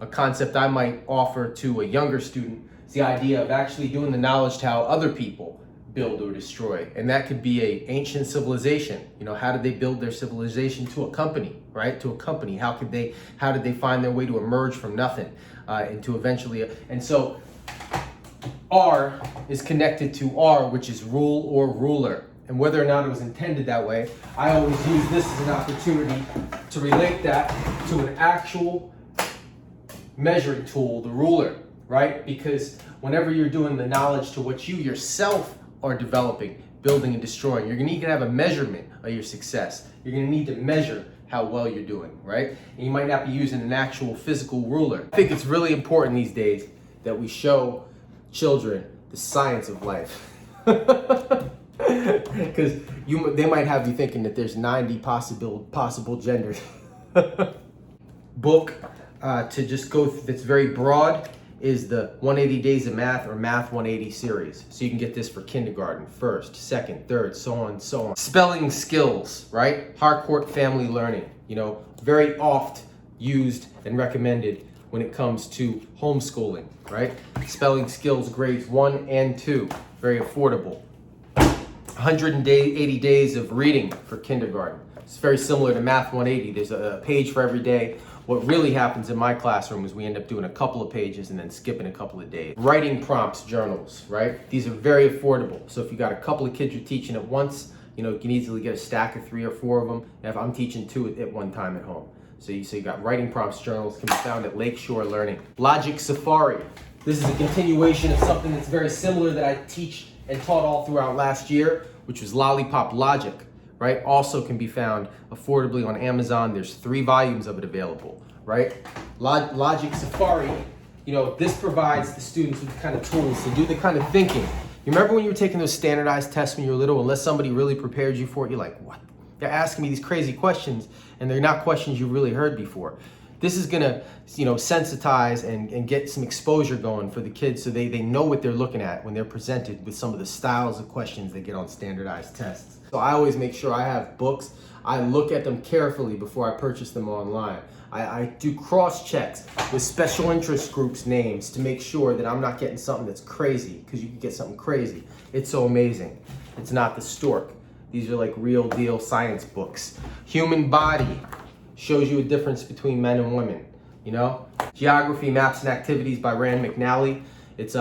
a concept I might offer to a younger student is the idea of actually doing the knowledge to how other people build or destroy. And that could be a ancient civilization. You know, how did they build their civilization? To a company, right? To a company. How did they find their way to emerge from nothing into eventually, and so R is connected to R, which is rule or ruler. And whether or not it was intended that way, I always use this as an opportunity to relate that to an actual measuring tool, the ruler, right? Because whenever you're doing the knowledge to what you yourself are developing, building and destroying, you're gonna need to have a measurement of your success. You're gonna need to measure how well you're doing, right? And you might not be using an actual physical ruler. I think it's really important these days that we show children the science of life. Because they might have you thinking that there's 90 possible genders. Book to just go that's very broad is the 180 Days of Math or Math 180 series. So you can get this for kindergarten, first, second, third, so on and so on. Spelling skills, right? Harcourt Family Learning, you know, very oft used and recommended when it comes to homeschooling, right? Spelling skills grades 1 and 2, very affordable. 180 days of reading for kindergarten. It's very similar to Math 180. There's a page for every day. What really happens in my classroom is we end up doing a couple of pages and then skipping a couple of days. Writing prompts journals, right? These are very affordable. So if you got a couple of kids you're teaching at once, you know, you can easily get a stack of 3 or 4 of them. And if I'm teaching 2 at one time at home. So you got writing prompts journals, can be found at Lakeshore Learning. Logic Safari. This is a continuation of something that's very similar that I teach and taught all throughout last year, which was Lollipop Logic. Right? Also can be found affordably on Amazon. There's 3 volumes of it available, right? Logic Safari, you know, this provides the students with the kind of tools to do the kind of thinking. You remember when you were taking those standardized tests when you were little, unless somebody really prepared you for it, you're like, what? They're asking me these crazy questions and they're not questions you really heard before. This is gonna, you know, sensitize and get some exposure going for the kids so they know what they're looking at when they're presented with some of the styles of questions they get on standardized tests. So I always make sure I have books. I look at them carefully before I purchase them online. I do cross checks with special interest groups' names to make sure that I'm not getting something that's crazy, because you can get something crazy. It's so amazing. It's not the stork. These are like real deal science books. Human Body shows you a difference between men and women, you know? Geography, Maps and Activities by Rand McNally. It's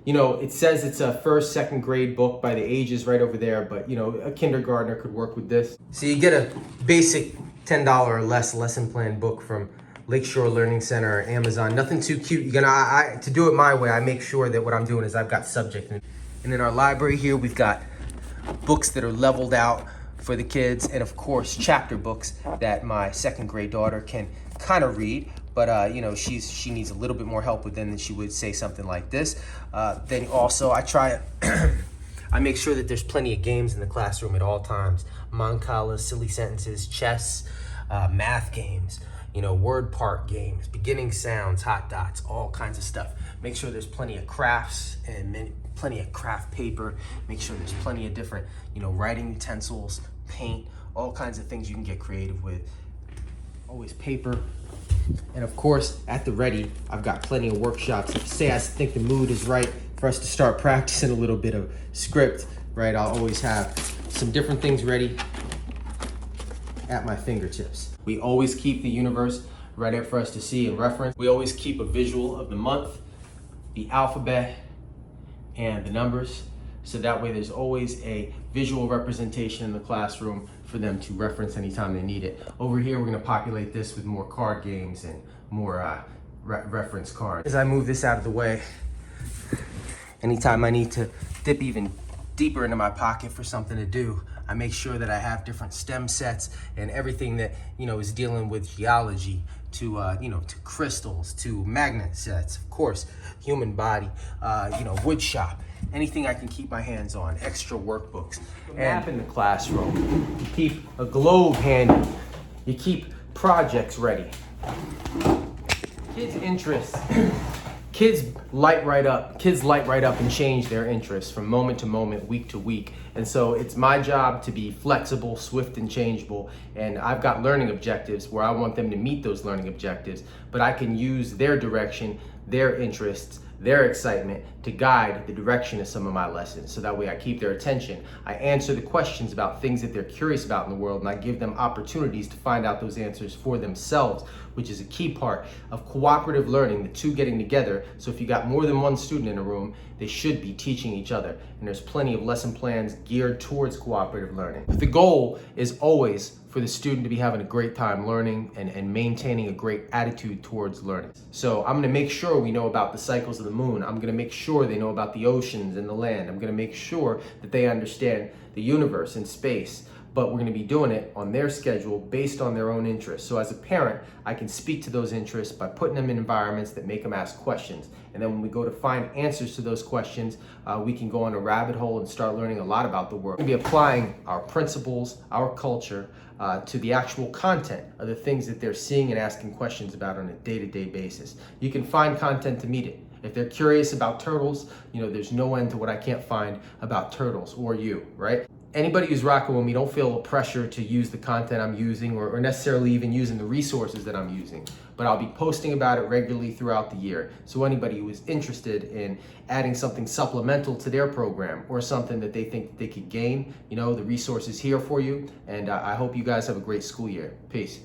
you know, it says it's a 1st, 2nd grade book by the ages right over there, but you know, a kindergartner could work with this. So you get a basic $10 or less lesson plan book from Lakeshore Learning Center or Amazon. Nothing too cute. You're gonna, to do it my way, I make sure that what I'm doing is I've got subject. And in our library here, we've got books that are leveled out for the kids, and of course, chapter books that my 2nd grade daughter can kind of read. But you know, she needs a little bit more help with them than she would say something like this. Then also I try, I make sure that there's plenty of games in the classroom at all times. Mancala, silly sentences, chess, math games, you know, word part games, beginning sounds, hot dots, all kinds of stuff. Make sure there's plenty of crafts and plenty of craft paper. Make sure there's plenty of different, you know, writing utensils, paint, all kinds of things you can get creative with. Always paper. And of course, at the ready, I've got plenty of workshops. If say I think the mood is right for us to start practicing a little bit of script, right? I'll always have some different things ready at my fingertips. We always keep the universe ready for us to see and reference. We always keep a visual of the month, the alphabet, and the numbers. So that way there's always a visual representation in the classroom for them to reference anytime they need it. Over here, we're gonna populate this with more card games and more reference cards. As I move this out of the way, anytime I need to dip even deeper into my pocket for something to do, I make sure that I have different stem sets and everything that, you know, is dealing with geology to, you know, to crystals, to magnet sets, of course, Human Body, you know, wood shop, anything I can keep my hands on, extra workbooks. A map in the classroom. You keep a globe handy. You keep projects ready. Kids' interests Kids light right up and change their interests from moment to moment, week to week. And so it's my job to be flexible, swift, and changeable. And I've got learning objectives where I want them to meet those learning objectives, but I can use their direction, their interests, their excitement to guide the direction of some of my lessons. So that way I keep their attention. I answer the questions about things that they're curious about in the world, and I give them opportunities to find out those answers for themselves, which is a key part of cooperative learning, the two getting together. So if you got more than one student in a room, they should be teaching each other. And there's plenty of lesson plans geared towards cooperative learning. But the goal is always for the student to be having a great time learning and maintaining a great attitude towards learning. So I'm gonna make sure we know about the cycles of the moon. I'm gonna make sure they know about the oceans and the land. I'm gonna make sure that they understand the universe and space, but we're gonna be doing it on their schedule based on their own interests. So as a parent, I can speak to those interests by putting them in environments that make them ask questions. And then when we go to find answers to those questions, we can go on a rabbit hole and start learning a lot about the world. We're gonna be applying our principles, our culture, to the actual content of the things that they're seeing and asking questions about on a day-to-day basis. You can find content to meet it. If they're curious about turtles, there's no end to what I can't find about turtles or you, right? Anybody who's rocking with me, don't feel a pressure to use the content I'm using or necessarily even using the resources that I'm using. But I'll be posting about it regularly throughout the year. So anybody who is interested in adding something supplemental to their program or something that they think they could gain, the resource is here for you. And I hope you guys have a great school year. Peace.